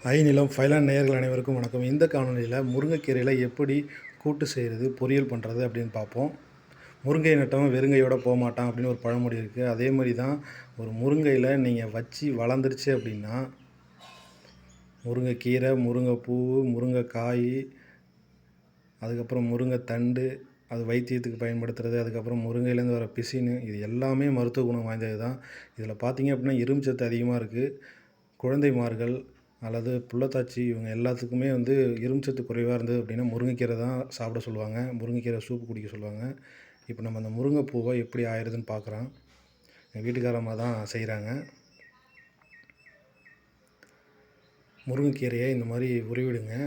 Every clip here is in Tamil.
ஐநிலம் ஃபைலான் நேயர்கள் அனைவருக்கும் வணக்கம். இந்த காணொலியில் முருங்கைக்கீரையில் எப்படி கூட்டு செய்கிறது, பொரியல் பண்ணுறது அப்படின்னு பார்ப்போம். முருங்கை நட்டவன் வெறுங்கையோடு போக மாட்டான் அப்படின்னு ஒரு பழமொழி இருக்குது. அதே மாதிரி தான் ஒரு முருங்கையில் நீங்கள் வச்சு வளர்ந்துருச்சு அப்படின்னா, முருங்கைக்கீரை, முருங்கைப்பூ, முருங்கைக்காய், அதுக்கப்புறம் முருங்கைத்தண்டு, அது வைத்தியத்துக்கு பயன்படுத்துறது, அதுக்கப்புறம் முருங்கையிலேருந்து வர பிசின், இது எல்லாமே மருத்துவ குணம் வாய்ந்தது தான். இதில் பார்த்தீங்க அப்படின்னா இரும்பு சத்து அதிகமாக இருக்குது. குழந்தைமார்கள் அல்லது புள்ளத்தாச்சி இவங்க எல்லாத்துக்குமே இரும்பு சத்து குறைவாக இருந்தது அப்படின்னா முருங்கைக்கீரை தான் சாப்பிட சொல்லுவாங்க. முருங்கைக்கீரை சூப்பு குடிக்க சொல்லுவாங்க. இப்போ நம்ம அந்த முருங்கைப்பூவை எப்படி ஆயிடுதுன்னு பார்க்குறோம். எங்கள் வீட்டுக்காரம்மா தான் செய்கிறாங்க. முருங்கைக்கீரையை இந்த மாதிரி உருவிடுங்க.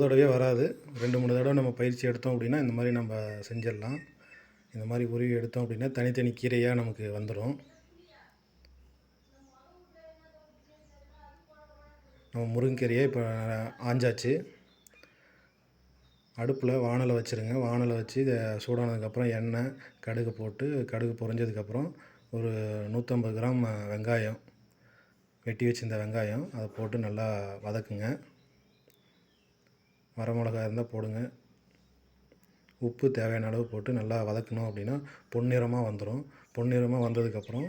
தடவையே வராது, 2-3 தடவை நம்ம பயிற்சி எடுத்தோம் அப்படின்னா இந்த மாதிரி நம்ம செஞ்சிடலாம். இந்த மாதிரி உருவி எடுத்தோம் அப்படின்னா தனித்தனி கீரையாக நமக்கு வந்துடும். நம்ம முருங்கைக்கீரையை இப்போ ஆஞ்சாச்சு. அடுப்பில் வாணலை வச்சுருங்க. வாணலை வச்சு இதை சூடானதுக்கப்புறம் எண்ணெய், கடுகு போட்டு, கடுகு பொரிஞ்சதுக்கப்புறம் ஒரு 150 கிராம் வெங்காயம், வெட்டி வச்சிருந்த வெங்காயம் அதை போட்டு நல்லா வதக்குங்க. வரமிளகாய் இருந்தால் போடுங்க. உப்பு தேவையான அளவு போட்டு நல்லா வதக்கணும் அப்படின்னா பொன்னிறமாக வந்துடும். பொன்னிறமாக வந்ததுக்கப்புறம்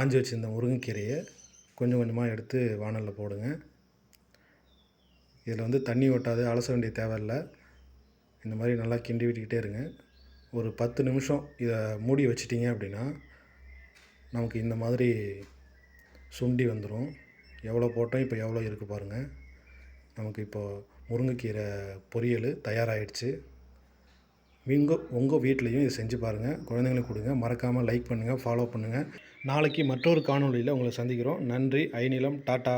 ஆஞ்சி வச்சுருந்த முருங்கைக்கீரையை கொஞ்சம் கொஞ்சமாக எடுத்து வாணலில் போடுங்க. இதில் தண்ணி ஒட்டாது, அலச வேண்டிய தேவையில்லை. இந்த மாதிரி நல்லா கிண்டி விட்டுக்கிட்டே இருங்க. ஒரு 10 நிமிஷம் இதை மூடி வச்சிட்டிங்க அப்படின்னா நமக்கு இந்த மாதிரி சுண்டி வந்துடும். எவ்வளோ போட்டோம், இப்போ எவ்வளோ இருக்குது பாருங்கள். நமக்கு இப்போது முருங்கைக்கீரை பொரியல் தயாராகிடுச்சு. உங்கள் வீட்லேயும் இதை செஞ்சு பாருங்கள். குழந்தைங்களுக்கு கொடுங்க. மறக்காமல் லைக் பண்ணுங்கள், ஃபாலோ பண்ணுங்கள். நாளைக்கு மற்றொரு காணொலியில் உங்களை சந்திக்கிறோம். நன்றி. ஐநிலம். டாட்டா.